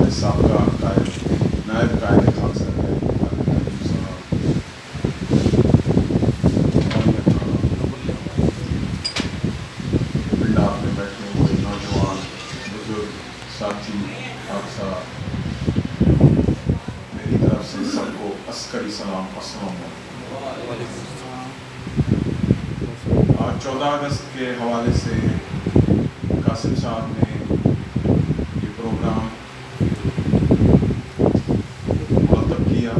ہمارے سابقہ قائد نائب قائد خاص پنڈاب میں بیٹھے ہوئے نوجوان بزرگ ساتھی حادثہ، میری طرف سے سب کو عسکری سلام السلام علیکم۔ آج 14 اگست کے حوالے سے قاسم صاحب نے یہ پروگرام مرتب کیا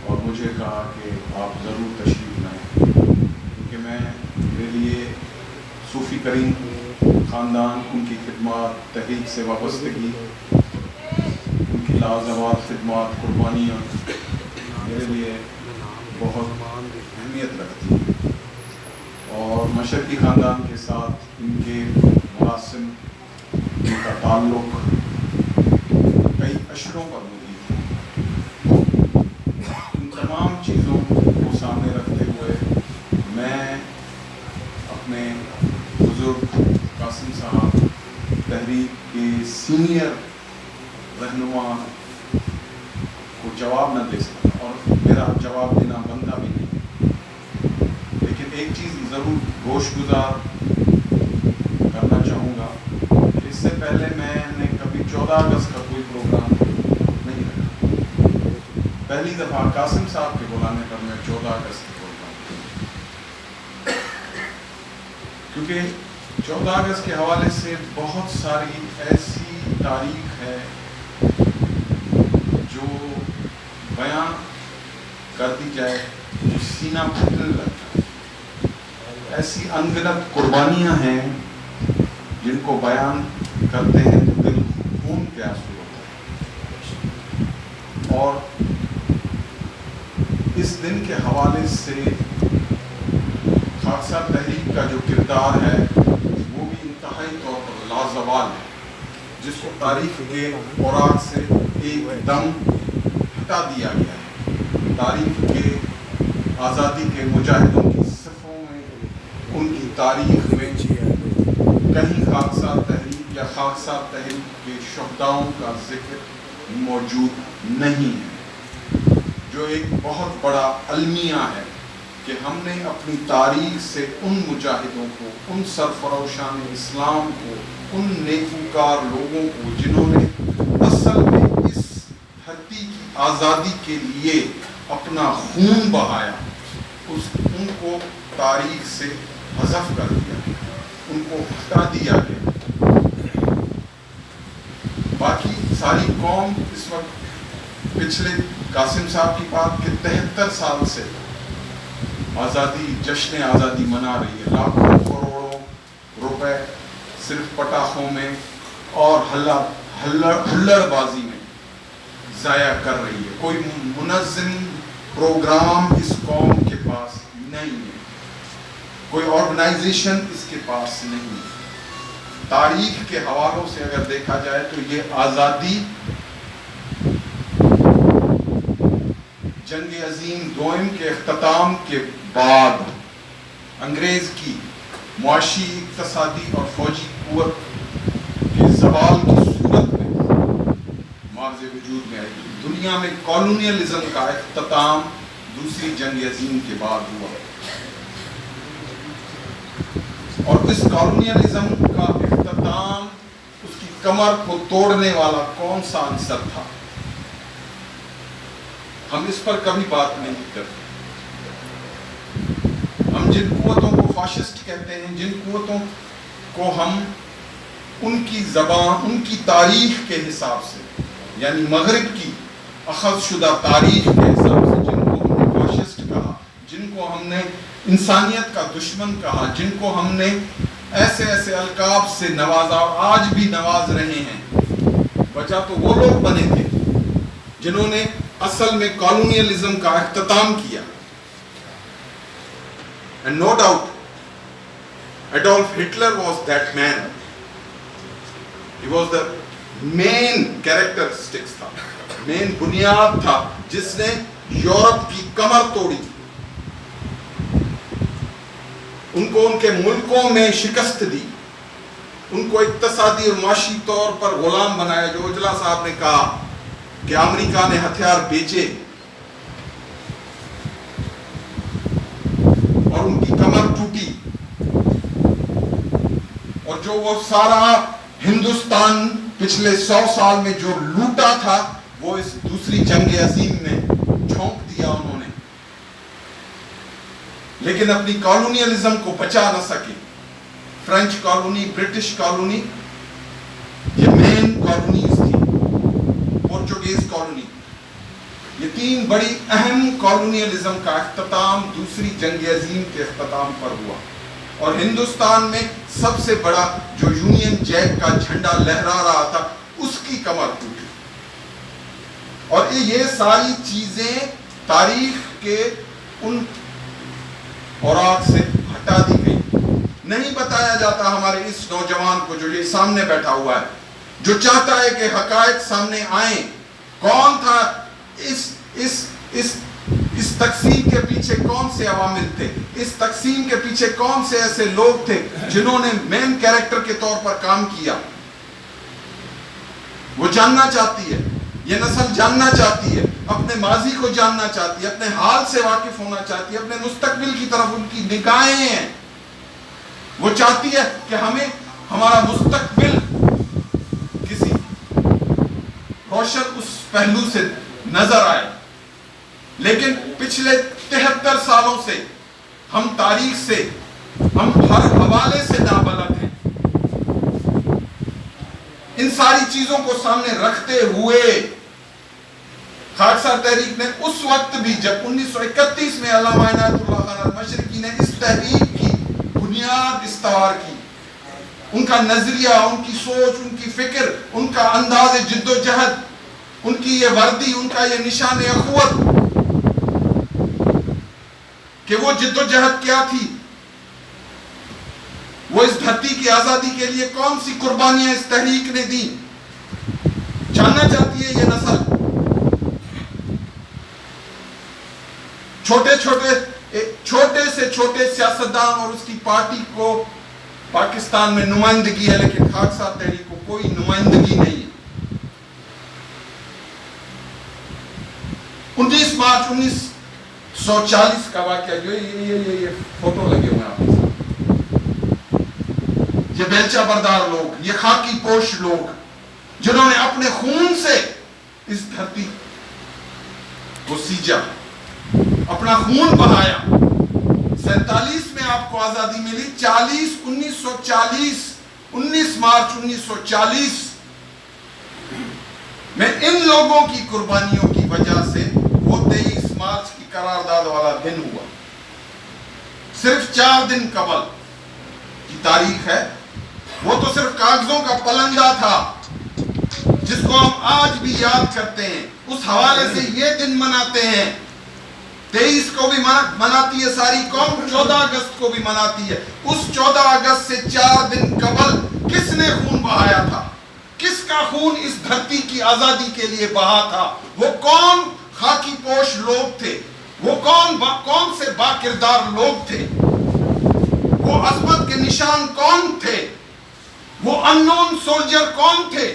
اور مجھے کہا کہ آپ ضرور تشریف لائیں، کیونکہ میرے لیے صوفی کریم خاندان، ان کی خدمات، تحریک سے وابستگی، ان کی لازوال خدمات، قربانیاں میرے لیے بہت اہمیت رکھتی ہیں، اور مشرقی خاندان کے ساتھ ان کے مراسم، ان کا تعلق کئی عشروں پر محیط ہے۔ ان تمام چیزوں کو سامنے رکھتے ہوئے میں اپنے بزرگ قاسم صاحب تحریک کے سینئر رہنما کو جواب نہ دے سکتا، اور میرا جواب دینا بنتا بھی نہیں، لیکن ایک چیز ضرور گوش گزار کرنا چاہوں گا کہ اس سے پہلے میں نے کبھی 14 اگست کا کوئی پروگرام نہیں رکھا۔ پہلی دفعہ قاسم صاحب کے بلانے پر میں 14 اگست کا پروگرام، کیونکہ 14 اگست کے حوالے سے بہت ساری ایسی تاریخ ہے جو بیان کر دی جائے تو سینہ پھٹنے لگتا ہے۔ ایسی انگنت قربانیاں ہیں جن کو بیان کرتے ہیں تو دل خون کے آنسو ہوتا ہے، اور اس دن کے حوالے سے خاکسار تحریک کا جو کردار ہے وہ بھی انتہائی طور پر لازوال ہے، جس کو تاریخ کے اوراق سے ایک دم ہٹا دیا گیا ہے۔ تاریخ کے آزادی کے مجاہدوں کی صفوں میں، ان کی تاریخ میں کہیں خاکسار تحریک یا خاکسار تحریک کے شہداؤں کا ذکر موجود نہیں ہے، جو ایک بہت بڑا المیہ ہے کہ ہم نے اپنی تاریخ سے ان مجاہدوں کو، ان سرفروشان اسلام کو، ان نیکوکار لوگوں کو جنہوں نے اصل میں اس دھرتی کی آزادی کے لیے اپنا خون بہایا، ان کو تاریخ سے حذف کر دیا، ان کو ہٹا دیا گیا۔ باقی ساری قوم اس وقت پچھلے قاسم صاحب کی بات کے 73 سال سے آزادی، جشن آزادی منا رہی ہے، لاکھوں کروڑوں روپے صرف پٹاخوں میں اور ہلڑ بازی میں ضائع کر رہی ہے۔ کوئی منظم پروگرام اس قوم کے پاس نہیں ہے، کوئی آرگنائزیشن اس کے پاس نہیں ہے۔ تاریخ کے حوالوں سے اگر دیکھا جائے تو یہ آزادی جنگ عظیم دوئم کے اختتام کے بعد انگریز کی معاشی، اقتصادی اور فوجی قوت کے زوال کی صورت میں معاوضے وجود میں آئی۔ دنیا میں کالونیلزم کا اختتام دوسری جنگ عظیم کے بعد ہوا، اور اس کالونیلزم کا اختتام، اس کی کمر کو توڑنے والا کون سا عنصر تھا؟ ہم اس پر کبھی بات نہیں کرتے۔ ہم جن قوتوں کو فاشسٹ کہتے ہیں، جن قوتوں کو ہم ان کی زبان، ان کی تاریخ کے حساب سے، یعنی مغرب کی اخذ شدہ تاریخ کے حساب سے جن کو ہم نے فاشسٹ کہا، جن کو ہم نے انسانیت کا دشمن کہا، جن کو ہم نے ایسے ایسے القاب سے نوازا اور آج بھی نواز رہے ہیں، وجہ تو وہ لوگ بنے تھے جنہوں نے اصل میں کالونیلزم کا اختتام کیا۔ And no doubt, Adolf Hitler was that man. He was the main characteristics تھا، مین بنیاد تھا جس نے یورپ کی کمر توڑی، ان کو ان کے ملکوں میں شکست دی، ان کو اقتصادی اور معاشی طور پر غلام بنایا. جو اجلا صاحب نے کہا کہ امریکہ نے ہتھیار بیچے اور ان کی کمر ٹوٹی، اور جو وہ سارا ہندوستان پچھلے 100 سال میں جو لوٹا تھا وہ اس دوسری جنگ عظیم میں جھونک دیا انہوں نے، لیکن اپنی کالونیلزم کو بچا نہ سکے. فرینچ کالونی، برٹش کالونی، یہ مین کالونیز تھی، پورچوگیز کالونی، یہ 3 بڑی اہم کالونیلزم کا اختتام دوسری جنگ عظیم کے اختتام پر ہوا. اور ہندوستان میں سب سے بڑا جو یونین جیک کا جھنڈا لہرا رہا تھا اس کی کمر ٹوٹی. اور یہ ساری چیزیں تاریخ کے ان اوراق سے ہٹا دی گئی. نہیں بتایا جاتا ہمارے اس نوجوان کو جو یہ سامنے بیٹھا ہوا ہے، جو چاہتا ہے کہ حقائق سامنے آئیں. کون تھا اس تقسیم کے پیچھے، کون سے عوامل تھے، اس تقسیم کے پیچھے کون سے ایسے لوگ تھے جنہوں نے مین کیریکٹر کے طور پر کام کیا. وہ جاننا چاہتی ہے، یہ نسل جاننا چاہتی ہے، اپنے ماضی کو جاننا چاہتی ہے، اپنے حال سے واقف ہونا چاہتی ہے، اپنے مستقبل کی طرف ان کی نگاہیں ہیں. وہ چاہتی ہے کہ ہمیں ہمارا مستقبل کسی روشن اس پہلو سے نظر آئے. لیکن پچھلے 73 سالوں سے ہم تاریخ سے، ہم ہر حوالے سے نابلد ہیں. ان ساری چیزوں کو سامنے رکھتے ہوئے خاکسار تحریک نے اس وقت بھی، جب 1931 میں علامہ عنایت اللہ خان المشرقی نے اس تحریک کی بنیاد استوار کی، ان کا نظریہ، ان کی سوچ، ان کی فکر، ان کا انداز جد و جہد، ان کی یہ وردی، ان کا یہ نشان اخوت، کہ وہ جد و جہد کیا تھی، وہ اس دھرتی کی آزادی کے لیے کون سی قربانیاں اس تحریک نے دی، جاننا چاہتی ہے یہ نسل. چھوٹے سے چھوٹے سیاستدان اور اس کی پارٹی کو پاکستان میں نمائندگی ہے، لیکن خاکسار تحریک کو کوئی نمائندگی نہیں ہے. 19 مارچ 1940 کا واقعہ، جو یہ فوٹو لگے ہوئے ہیں آپ کے ساتھ، یہ بیلچہ بردار لوگ، یہ خاکی پوش لوگ جنہوں نے اپنے خون سے اس دھرتی کو سیجا، اپنا خون بہایا. 47 میں آپ کو آزادی ملی. 19 مارچ 1940 میں ان لوگوں کی قربانیوں کی وجہ سے وہ 23 مارچ کی قرارداد والا دن ہوا. صرف 4 دن قبل کی تاریخ ہے. وہ تو صرف کاغذوں کا پلندہ تھا جس کو ہم آج بھی یاد کرتے ہیں. اس حوالے سے یہ دن مناتے ہیں. 23 کو بھی مناتی ہے ساری قوم، 14 اگست کو بھی مناتی ہے. اس 14 اگست سے 4 دن قبل کس نے خون بہایا تھا؟ کس کا خون اس دھرتی کی آزادی کے لیے بہا تھا؟ وہ کون خاکی پوش لوگ تھے؟ وہ کون سے با کردار لوگ تھے؟ وہ عظمت کے نشان کون تھے؟ وہ اننون سولجر کون تھے؟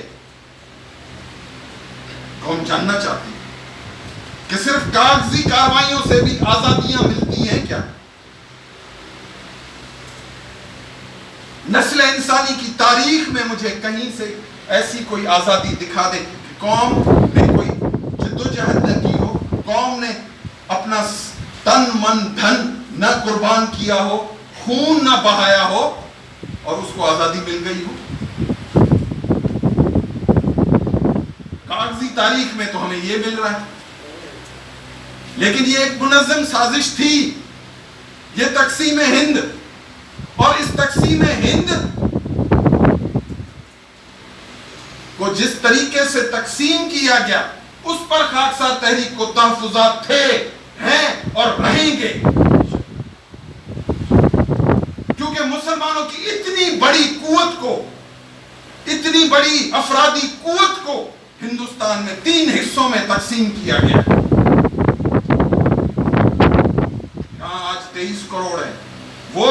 قوم جاننا چاہتی ہے کہ صرف کاغذی کارروائیوں سے بھی آزادیاں ملتی ہیں کیا؟ نسل انسانی کی تاریخ میں مجھے کہیں سے ایسی کوئی آزادی دکھا دے کہ قوم نے کوئی جدوجہد نہ کی ہو، قوم نے اپنا تن من دھن نہ قربان کیا ہو، خون نہ بہایا ہو اور اس کو آزادی مل گئی ہو. کاغذی تاریخ میں تو ہمیں یہ مل رہا ہے، لیکن یہ ایک منظم سازش تھی. یہ تقسیم ہند، اور اس تقسیم ہند کو جس طریقے سے تقسیم کیا گیا اس پر خاکسار تحریک کو تحفظات تھے، ہیں اور رہیں گے. کیونکہ مسلمانوں کی اتنی بڑی قوت کو، اتنی بڑی افرادی قوت کو ہندوستان میں 3 حصوں میں تقسیم کیا گیا. یہاں آج 23 کروڑ ہے. وہ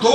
2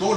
2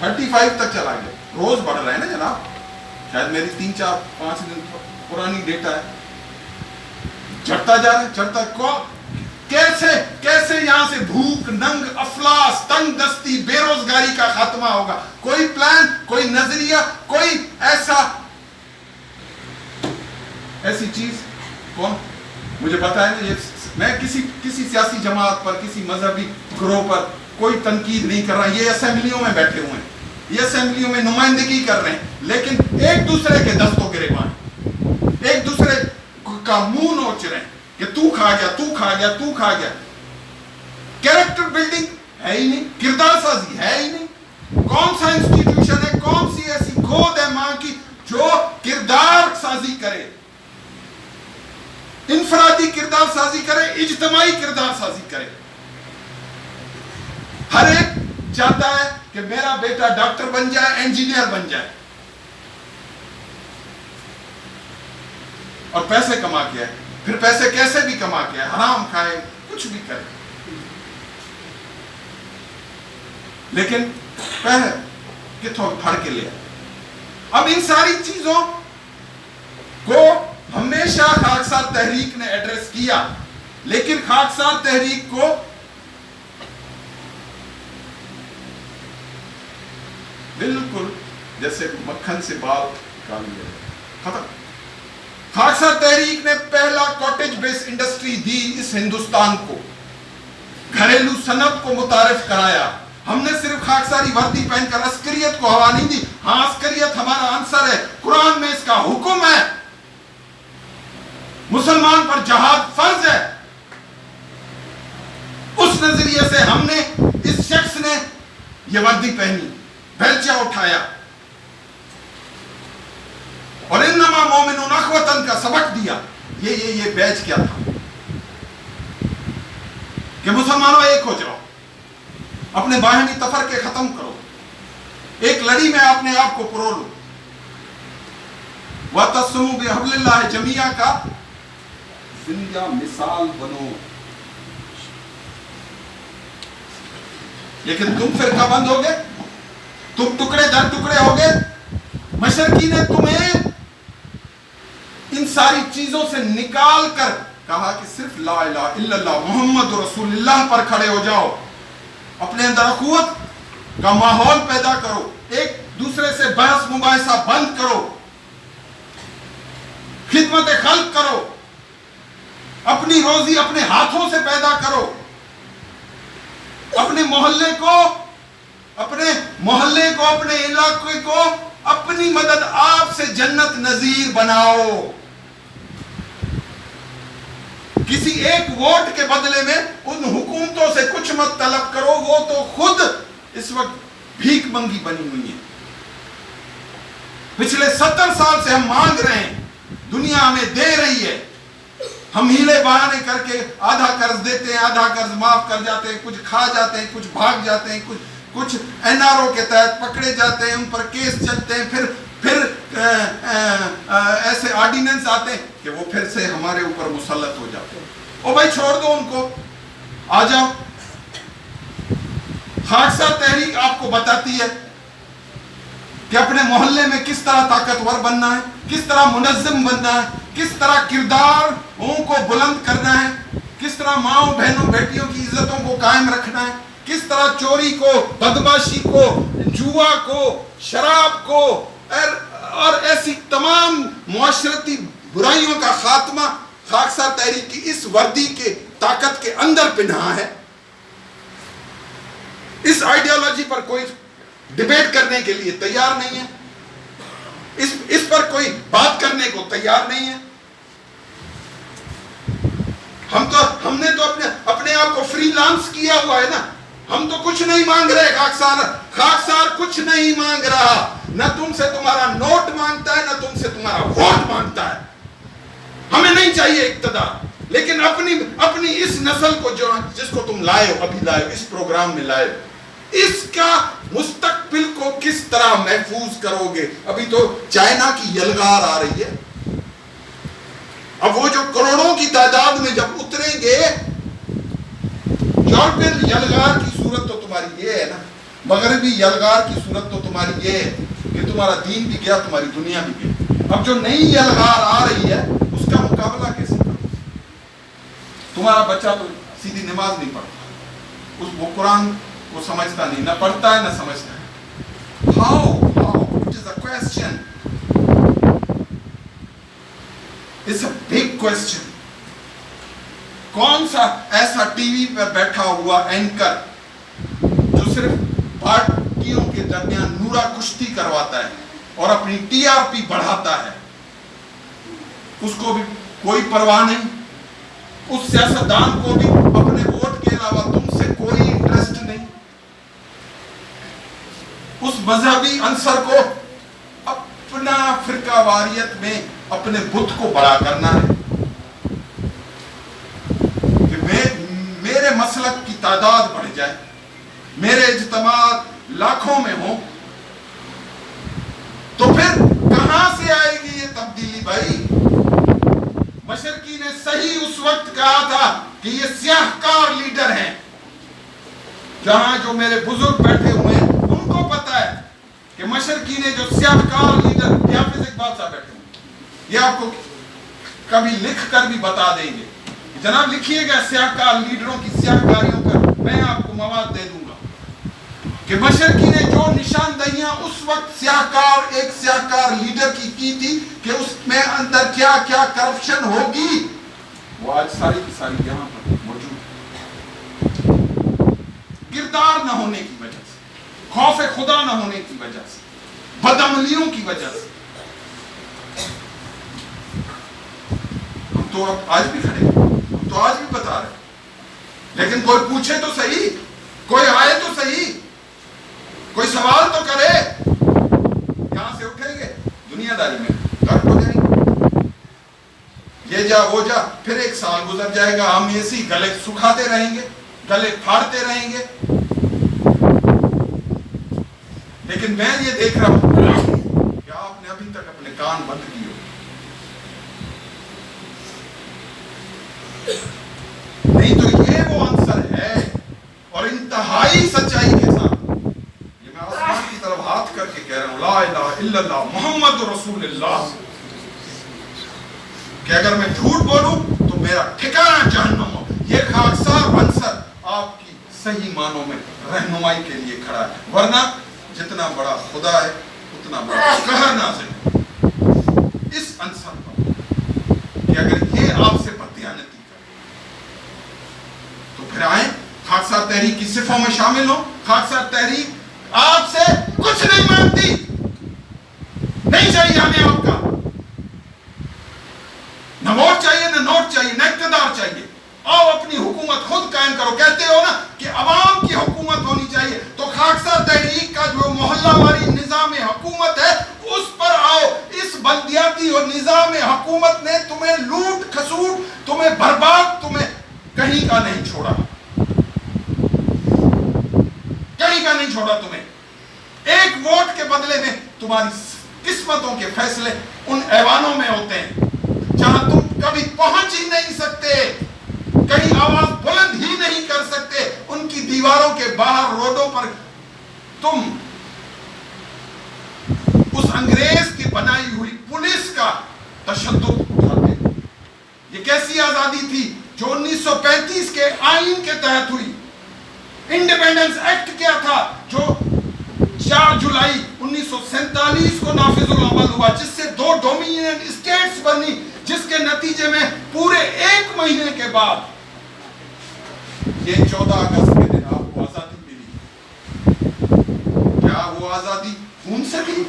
35 تک چلا گیا. روز بڑھ رہے ہیں نا جناب, شاید میری 3-4-5 دن پرانی ڈیٹا ہے, چڑھتا جا رہا ہے, چڑھتا. کیسے یہاں سے بھوک, ننگ, افلاس, تنگ دستی, بے روزگاری کا خاتمہ ہوگا؟ کوئی پلان, کوئی نظریہ, کوئی ایسی چیز کون مجھے بتائے نا. میں کسی سیاسی جماعت پر, کسی مذہبی گروہ پر کوئی تنقید نہیں کر رہا. یہ اسمبلیوں میں بیٹھے ہوئے ہیں, یہ اسمبلیوں میں نمائندگی کر رہے ہیں, لیکن ایک دوسرے کے دستوں گریباں, ایک دوسرے کا منہ نوچ رہے ہیں کہ تو کھا گیا, تو کھا گیا, تو کھا گیا. کیریکٹر بلڈنگ ہے ہی نہیں, کردار سازی ہے ہی نہیں. کون سا انسٹیٹیوشن ہے, کون سی ایسی گود ہے ماں کی جو کردار سازی کرے, انفرادی کردار سازی کرے, اجتماعی کردار سازی کرے. ہر ایک چاہتا ہے کہ میرا بیٹا ڈاکٹر بن جائے, انجینئر بن جائے, اور پیسے کما کے آئے. پھر پیسے کیسے بھی کما کے آئے, حرام کھائے, کچھ بھی کرے, لیکن پہلے کتوں پھڑ کے لیا. اب ان ساری چیزوں کو ہمیشہ خاکسار تحریک نے ایڈریس کیا, لیکن خاکسار تحریک کو بالکل جیسے مکھن سے بال نکال لیا, ختم. خاکسار تحریک نے پہلا کاٹیج بیس انڈسٹری دی اس ہندوستان کو, گھریلو صنعت کو متعارف کرایا. ہم نے صرف خاکساری وردی پہن کر عسکریت کو ہوا نہیں دی. ہاں, عسکریت ہمارا عنصر ہے, قرآن میں اس کا حکم ہے, مسلمان پر جہاد فرض ہے. اس نظریے سے ہم نے, اس شخص نے یہ وردی پہنی, بیلچہ اٹھایا, اور انما مومنون اخوتن کا سبق دیا. یہ بیچ کیا تھا کہ مسلمانوں ایک ہو جاؤ, اپنے باہمی تفرقے ختم کرو, ایک لڑی میں اپنے آپ کو پرو لو. وَتَعْتَصِمُوا بِحَبْلِ اللَّهِ جَمِيعًا کا زندہ مثال بنو. لیکن تم فرقہ بند ہو گئے, تم ٹکڑے در ٹکڑے ہو گئے. مشرقی نے تمہیں ان ساری چیزوں سے نکال کر کہا کہ صرف لا الہ الا اللہ محمد رسول اللہ پر کھڑے ہو جاؤ, اپنے اندر اخوت کا ماحول پیدا کرو, ایک دوسرے سے بحث مباحثہ بند کرو, خدمت خلق کرو, اپنی روزی اپنے ہاتھوں سے پیدا کرو, اپنے محلے کو, اپنے علاقے کو اپنی مدد آپ سے جنت نظیر بناؤ. کسی ایک ووٹ کے بدلے میں ان حکومتوں سے کچھ مت طلب کرو, وہ تو خود اس وقت بھیک منگی بنی ہوئی ہیں. پچھلے 70 سال سے ہم مانگ رہے ہیں, دنیا ہمیں دے رہی ہے, ہم ہیلے بہانے کر کے آدھا قرض دیتے ہیں, آدھا قرض معاف کر جاتے ہیں, کچھ کھا جاتے ہیں, کچھ بھاگ جاتے ہیں, کچھ NRO کے تحت پکڑے جاتے ہیں, ان پر کیس چلتے ہیں, پھر ایسے آرڈیننس آتے ہیں کہ وہ پھر سے ہمارے اوپر مسلط ہو جاتے ہیں. او بھائی چھوڑ دو ان کو, آ جاؤ. خاکسار تحریک آپ کو بتاتی ہے کہ اپنے محلے میں کس طرح طاقتور بننا ہے, کس طرح منظم بننا ہے, کس طرح کرداروں کو بلند کرنا ہے, کس طرح ماؤں بہنوں بیٹیوں کی عزتوں کو قائم رکھنا ہے, کس طرح چوری کو, بدماشی کو, جوا کو, شراب کو اور ایسی تمام معاشرتی برائیوں کا خاتمہ خاکسار تحریک کی اس وردی کے طاقت کے اندر پنہا ہے. اس آئیڈیالوجی پر کوئی ڈیبیٹ کرنے کے لیے تیار نہیں ہے, اس پر کوئی بات کرنے کو تیار نہیں ہے. ہم نے تو اپنے آپ کو فری لانس کیا ہوا ہے نا. ہم تو کچھ نہیں مانگ رہے. خاکسار کچھ نہیں مانگ رہا, نہ تم سے تمہارا نوٹ مانگتا ہے, نہ تم سے تمہارا ووٹ مانگتا ہے. ہمیں نہیں چاہیے اقتدار, لیکن اپنی اس نسل کو جس کو تم لائے ہو, ابھی لائے ہو, اس پروگرام میں لائے ہو, اس کا مستقبل کو کس طرح محفوظ کرو گے. ابھی تو چائنا کی یلغار آ رہی ہے. اب وہ جو کروڑوں کی تعداد میں جب اتریں گے, یورپین یلغار کی صورت تو تمہاری یہ ہے نا، مغربی یلغار کی صورت تو تمہاری یہ ہے کہ تمہارا دین بھی گیا، تمہاری دنیا بھی گئی۔ اب جو نئی یلغار آ رہی ہے اس کا مقابلہ کیسے کرو؟ تمہارا بچہ تو سیدھی نماز نہیں پڑھتا، وہ قرآن کو سمجھتا نہیں، نہ پڑھتا ہے نہ سمجھتا ہے۔ How? It is a question. It's a big question. کون سا ایسا ٹی وی پر بیٹھا ہوا اینکر جو صرف پارٹیوں کے درمیان نورا کشتی کرواتا ہے اور اپنی ٹی آر پی بڑھاتا ہے، اس کو بھی کوئی پرواہ نہیں؟ اس سیاستدان کو بھی اپنے ووٹ کے علاوہ تم سے کوئی انٹرسٹ نہیں؟ اس مذہبی عنصر کو اپنا فرقہ واریت میں اپنے بت کو بڑا کرنا ہے کہ میرے مسلک کی تعداد بڑھ جائے، میرے اجتماعات لاکھوں میں ہوں، تو پھر کہاں سے آئے گی یہ تبدیلی بھائی؟ مشرقی نے صحیح اس وقت کہا تھا کہ یہ سیاہکار لیڈر ہیں۔ جہاں جو میرے بزرگ بیٹھے ہوئے ہیں ان کو پتا ہے کہ مشرقی نے جو سیاہکار لیڈر، حافظ اقبال صاحب بیٹھے ہوئے، یہ آپ کو کبھی لکھ کر بھی بتا دیں گے، جناب لکھیے گا سیاہکار لیڈروں کی سیاہکاریوں پر، میں آپ کو مواد دے دوں گا کہ مشرقی نے جو نشاندہیاں اس وقت سیاہکار ایک سیاہکار لیڈر کی تھی کہ اس میں اندر کیا کیا کرپشن ہوگی، وہ آج ساری کی ساری یہاں پر موجود ہے۔ کردار نہ ہونے کی وجہ سے، خوف خدا نہ ہونے کی وجہ سے، بدعملیوں کی وجہ سے ہم تو اب آج بھی کھڑے ہیں، ہم تو آج بھی بتا رہے ہیں، لیکن کوئی پوچھے تو صحیح، کوئی آئے تو صحیح، کوئی سوال تو کرے۔ یہاں سے اٹھیں گے دنیا داری میں غرق ہو جائیں گے، یہ جا وہ جا، پھر ایک سال گزر جائے گا، ہم ایسی گلے سکھاتے رہیں گے، گلے پھاڑتے رہیں گے۔ لیکن میں یہ دیکھ رہا ہوں کہ آپ نے ابھی تک اپنے کان بند کیے ہو، نہیں تو یہ وہ عنصر ہے، اور انتہائی سچائی کے ساتھ یہ میں آسمان کی طرف ہاتھ کر کے کہہ رہا ہوں، لا الہ الا اللہ محمد رسول اللہ، کہ اگر میں جھوٹ بولوں تو میرا ٹھکانہ جہنم ہو۔ یہ خاکسار عنصر آپ کی صحیح معنوں میں رہنمائی کے لیے کھڑا ہے، ورنہ جتنا بڑا خدا ہے اتنا بڑا قہر نازل ہے اس عنصر پر، کہ اگر یہ آپ سے بددیانتی کرے تو پھر آئیں خاکسار تحریک کی صفوں میں شامل ہوں۔ خاکسار تحریک آپ سے کچھ نہیں مانگتی، نہیں چاہیے ہمیں آپ کا، نہ ووٹ چاہیے نہ نوٹ چاہیے نہ اقتدار چاہیے، آؤ اپنی حکومت خود قائم کرو۔ کہتے ہو نا کہ عوام کی حکومت ہونی چاہیے، تو خاکسار تحریک کا جو محلہ واری نظام حکومت ہے اس پر آؤ۔ اس بلدیاتی اور نظام حکومت نے تمہیں لوٹ کھسوٹ، تمہیں برباد، تمہیں کہیں کا نہیں چھوڑا، کہیں کا نہیں چھوڑا تمہیں۔ ایک ووٹ کے بدلے میں تمہاری قسمتوں کے فیصلے ان ایوانوں میں ہوتے ہیں جہاں تم کبھی پہنچ ہی نہیں سکتے، کہیں آواز بلند ہی نہیں کر سکتے، ان کی دیواروں کے باہر روڈوں پر تم اس انگریز کی بنائی ہوئی پولیس کا تشدد اٹھاتے ہو۔ یہ کیسی آزادی تھی جو 1935 کے آئین کے تحت ہوئی؟ انڈیپینڈنس ایکٹ کیا تھا جو 4 جولائی 1947 کو نافذ العمل ہوا، جس سے 2 ڈومینین اسٹیٹس بنی، جس کے نتیجے میں پورے 1 مہینے کے بعد یہ 14 اگست کے دن آپ کو آزادی ملی۔ کیا وہ آزادی خون سے تھی؟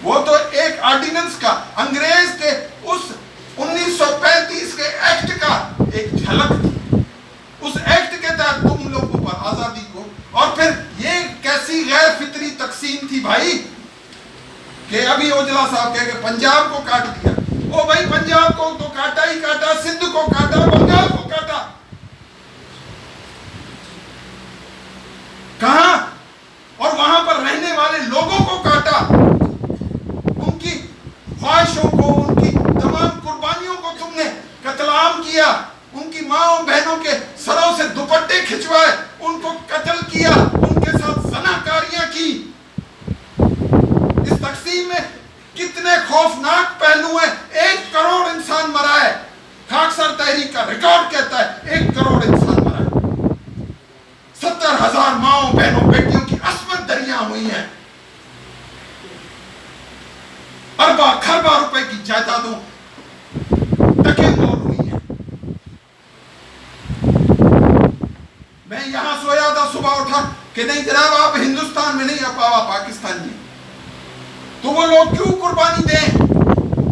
وہ تو ایک آرڈیننس کا، انگریز کے اس 1935 کے ایکٹ کا ایک جھلک تھی۔ اس ایکٹ کے تحت تم لوگوں پر آزادی کو، اور پھر یہ کیسی غیر فطری تقسیم تھی بھائی کہ ابھی اوجلا صاحب کہہ کہ پنجاب کو کاٹ دیا۔ او بھائی پنجاب کو تو کاٹا ہی کاٹا، سندھ کو کاٹا، بنگال کو کاٹا، کہاں؟ اور وہاں پر رہنے والے لوگوں کو کاٹا، ان کی خواہشوں کو، ان کی تمام قربانیوں کو تم نے قتل عام کیا، ان کی ماں اور بہنوں کے سروں سے دوپٹے کھچوائے، عظیم میں کتنے خوفناک پہلو ہیں. 1 کروڑ انسان مرا ہے. خاکسار تحریک کا ریکارڈ کہتا ہے 1 کروڑ انسان مرا ہے. 70,000 ماؤں بہنوں بیٹیوں کی عصمت دریاں ہوئی ہیں. ارباں خرباں روپے کی جائیدادوں ٹکے مور ہوئی ہیں. میں یہاں سویا تھا, صبح اٹھا کہ نہیں جناب آپ ہندوستان میں نہیں, آپ پاکستان میں. تو وہ لوگ کیوں قربانی دیں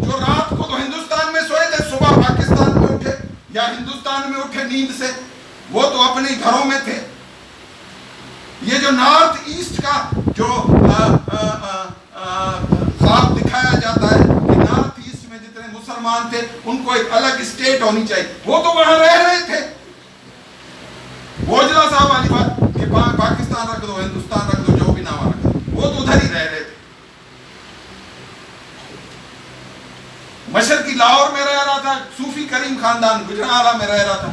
جو رات کو تو ہندوستان میں سوئے تھے, صبح پاکستان میں اٹھے یا ہندوستان میں اٹھے نیند سے, وہ تو اپنے گھروں میں تھے. یہ جو نارتھ ایسٹ کا جو خواب دکھایا جاتا ہے کہ نارتھ ایسٹ میں جتنے مسلمان تھے ان کو ایک الگ اسٹیٹ ہونی چاہیے, وہ تو وہاں رہ رہے تھے. بوجلا صاحب والی بات کہ پاکستان رکھ دو, ہندوستان رکھ دو, جو بھی نام رکھ دو, وہ تو ادھر ہی رہ رہے تھے. مشرقی لاہور میں رہ رہا تھا صوفی کریم خاندان, گجرانوالہ میں رہ رہا تھا.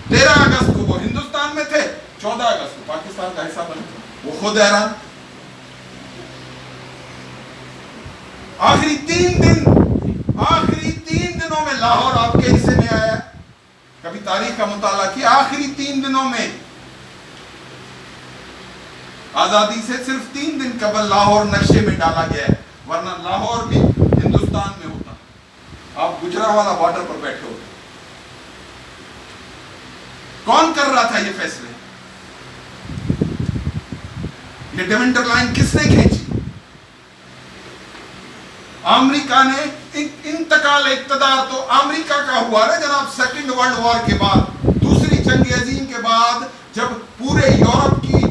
13 اگست کو وہ ہندوستان میں تھے, 14 اگست کو پاکستان کا حصہ بنے. وہ خود حیران. آخری 3 دنوں میں لاہور آپ کے حصے میں آیا. کبھی تاریخ کا مطالعہ کیا, آخری 3 دنوں میں آزادی سے صرف 3 دن قبل لاہور نقشے میں ڈالا گیا ہے, ورنہ لاہور بھی ہندوستان میں ہوتا. آپ گجرانوالہ بارڈر پر بیٹھے ہوتے. کون کر رہا تھا یہ فیصلے؟ یہ ڈیمنٹر لائن کس نے کھینچی؟ امریکہ نے. انتقال اقتدار تو امریکہ کا ہوا نا جناب, سیکنڈ ورلڈ وار کے بعد, دوسری جنگ عظیم کے بعد, جب پورے یورپ کی,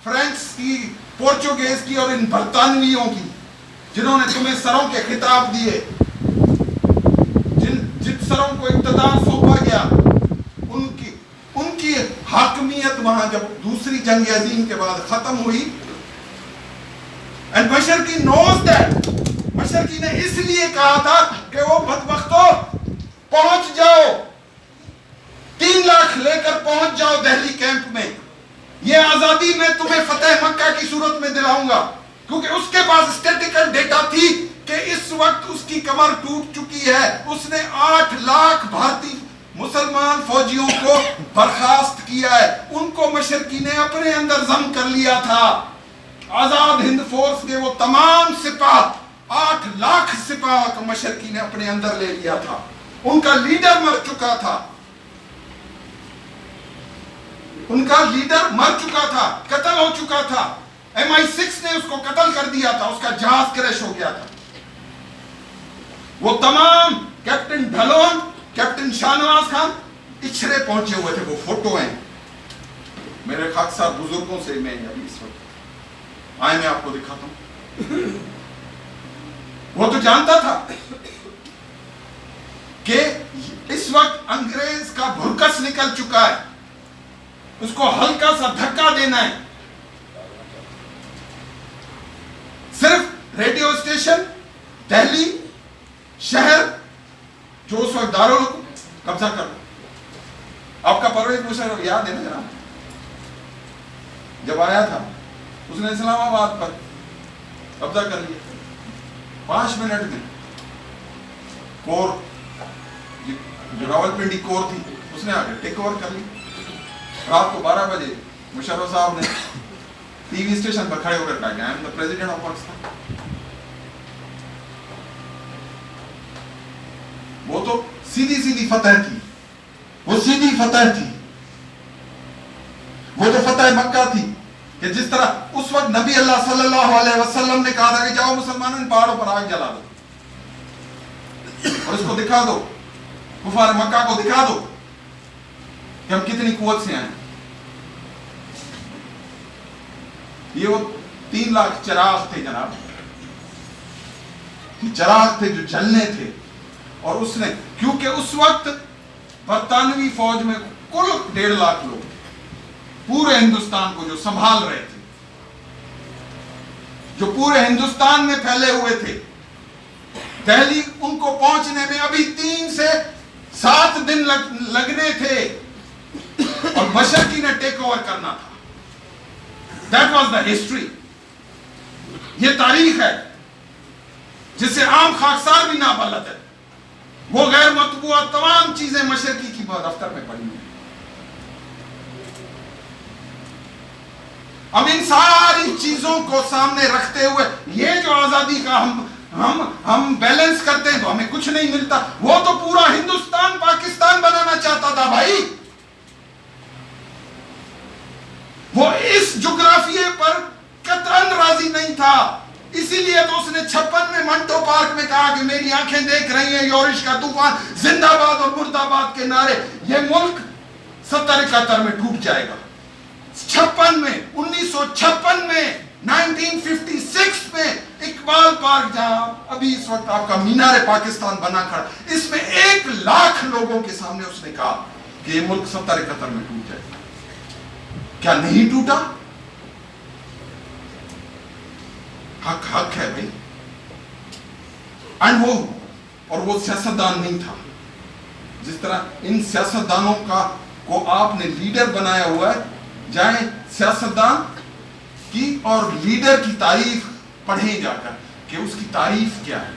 فرانس کی, پورچوگیز کی اور ان برطانویوں کی, جنہوں نے تمہیں سروں کے خطاب دیے, جن سروں کو اقتدار سونپا گیا, ان کی حاکمیت وہاں جب دوسری جنگ عظیم کے بعد ختم ہوئی. اینڈ مشرقی knows that. مشرقی نے اس لیے کہا تھا کہ وہ بدبختو پہنچ جاؤ, 3 لاکھ لے کر پہنچ جاؤ دہلی کیمپ میں, یہ آزادی میں تمہیں فتح مکہ کی صورت میں دلاؤں گا. کیونکہ اس کے پاس اسٹیٹیکل ڈیٹا تھی کہ اس وقت اس کی کمر ٹوٹ چکی ہے. اس نے 8 لاکھ بھارتی مسلمان فوجیوں کو برخاست کیا ہے. ان کو مشرقی نے اپنے اندر ضم کر لیا تھا. آزاد ہند فورس کے وہ تمام سپاہ, 8 لاکھ سپاہ کو مشرقی نے اپنے اندر لے لیا تھا. ان کا لیڈر مر چکا تھا, قتل ہو چکا تھا. MI6 نے اس کو قتل کر دیا تھا, اس کا جہاز کریش ہو گیا تھا. وہ تمام کیپٹن ڈھلون, کیپٹن شاہ نواز خان اچھرے پہنچے ہوئے تھے. وہ فوٹو ہیں میرے خاکسار بزرگوں سے. میں ابھی اس وقت آئے, میں آپ کو دکھاتا ہوں. وہ تو جانتا تھا کہ اس وقت انگریز کا بھرکس نکل چکا ہے, اس کو ہلکا سا دھکا دینا ہے. صرف ریڈیو اسٹیشن دہلی شہر جو اس وقت دارالحکومت قبضہ کر لو. آپ کا پرویز مشرف یاد ہے نا جناب, جب آیا تھا اس نے اسلام آباد پر قبضہ کر لیا. 5 منٹ میں کور, جو راولپنڈی کور تھی, اس نے آ کے ٹیک اوور کر لی. رات کو 12 بجے مشرف صاحب نے ٹی وی اسٹیشن پر کھڑے ہو کر کہا کہ I am the president of Pakistan. وہ تو سیدھی فتح تھی, وہ سیدھی فتح تھی. وہ جو فتح مکہ تھی کہ جس طرح اس وقت نبی اللہ صلی اللہ علیہ وسلم نے کہا تھا کہ جاؤ مسلمانوں ان پہاڑوں پر آگ جلا دو اور اس کو دکھا دو, کفار مکہ کو دکھا دو کہ ہم کتنی قوت سے آئے. یہ وہ 3 لاکھ چراغ تھے جناب, چراغ تھے جو جلنے تھے. اور اس نے, کیونکہ اس وقت برطانوی فوج میں کل 1.5 لاکھ لوگ پورے ہندوستان کو جو سنبھال رہے تھے, جو پورے ہندوستان میں پھیلے ہوئے تھے. دہلی ان کو پہنچنے میں ابھی 3 سے 7 دن لگنے تھے اور مشرقی نے ٹیک اوور کرنا تھا. That was the history. یہ تاریخ ہے جسے عام خاکسار بھی نابلد ہے. وہ غیر مطبوع تمام چیزیں مشرقی کی دفتر میں پڑی ہیں. اب ان ساری چیزوں کو سامنے رکھتے ہوئے یہ جو آزادی کا ہم بیلنس کرتے ہیں تو ہمیں کچھ نہیں ملتا. وہ تو پورا ہندوستان پاکستان بنانا چاہتا تھا بھائی. وہ اس جغرافیے پر قطعاً راضی نہیں تھا. اسی لیے تو اس نے 56 میں منٹو پارک میں کہا کہ میری آنکھیں دیکھ رہی ہیں یورش کا طوفان، زندہ باد اور مرد آباد کے نعرے. یہ ملک 70-71 میں ٹوٹ جائے گا. 56 میں 1956 میں 1956 میں اقبال پارک جہاں ابھی اس وقت آپ کا مینار پاکستان بنا کھڑا، اس میں 1 لاکھ لوگوں کے سامنے اس نے کہا کہ یہ ملک 70-71 میں ٹوٹ جائے گا. کیا نہیں ٹوٹا؟ حق ہے بھائی. اور وہ سیاستدان نہیں تھا. جس طرح ان سیاستدانوں کو آپ نے لیڈر بنایا ہوا ہے. جائیں سیاستدان کی اور لیڈر کی تعریف پڑھیں جا کر کہ اس کی تعریف کیا ہے.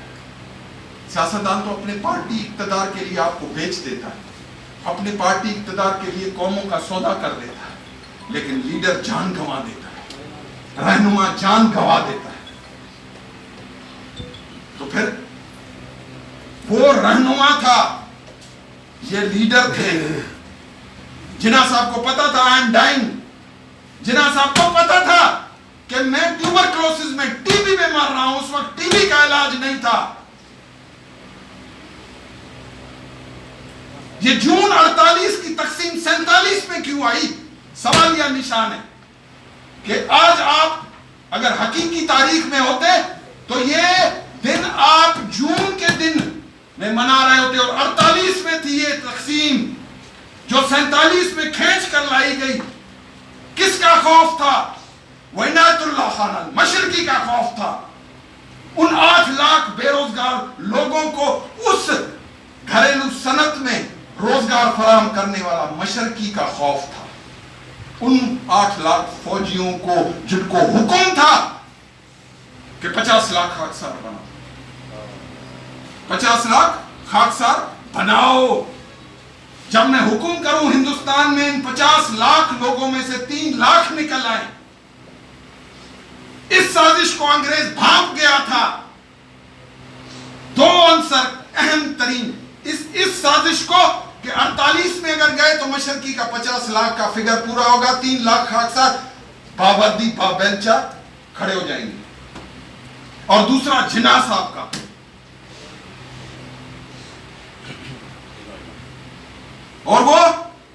سیاستدان تو اپنے پارٹی اقتدار کے لیے آپ کو بیچ دیتا ہے، اپنے پارٹی اقتدار کے لیے قوموں کا سودا کر دیتا ہے. لیکن لیڈر جان گنوا دیتا ہے، رہنما جان گنوا دیتا ہے. تو پھر وہ رہنما تھا، یہ لیڈر تھے. جناح صاحب کو پتا تھا آئی ایم ڈائنگ. جناح صاحب کو پتا تھا کہ میں ٹیوبرکلوسس میں ٹی بی میں مر رہا ہوں. اس وقت ٹی بی کا علاج نہیں تھا. یہ جون 48 کی تقسیم 47 میں کیوں آئی؟ سوال یا نشان ہے کہ آج آپ اگر حقیقی تاریخ میں ہوتے تو یہ دن آپ جون کے دن میں منا رہے ہوتے. اور 48 میں تھی یہ تقسیم جو 47 میں کھینچ کر لائی گئی. کس کا خوف تھا؟ وہ عنایت اللہ خان المشرقی کا خوف تھا. ان 8 لاکھ بے روزگار لوگوں کو اس گھریلو صنعت میں روزگار فراہم کرنے والا مشرقی کا خوف تھا. ان 8 لاکھ فوجیوں کو جن کو حکم تھا کہ 50 لاکھ خاکسار بناؤ، 50 لاکھ خاکسار بناؤ. جب میں حکم کروں ہندوستان میں ان 50 لاکھ لوگوں میں سے 3 لاکھ نکل آئیں. اس سازش کو انگریز بھانپ گیا تھا. 2 عنصر اہم ترین اس سازش کو کہ 48 میں اگر گئے تو مشرقی کا 50 لاکھ کا فگر پورا ہوگا. 3 لاکھ خاکسار پابندی پابینچا کھڑے ہو جائیں گے. اور دوسرا جناح صاحب کا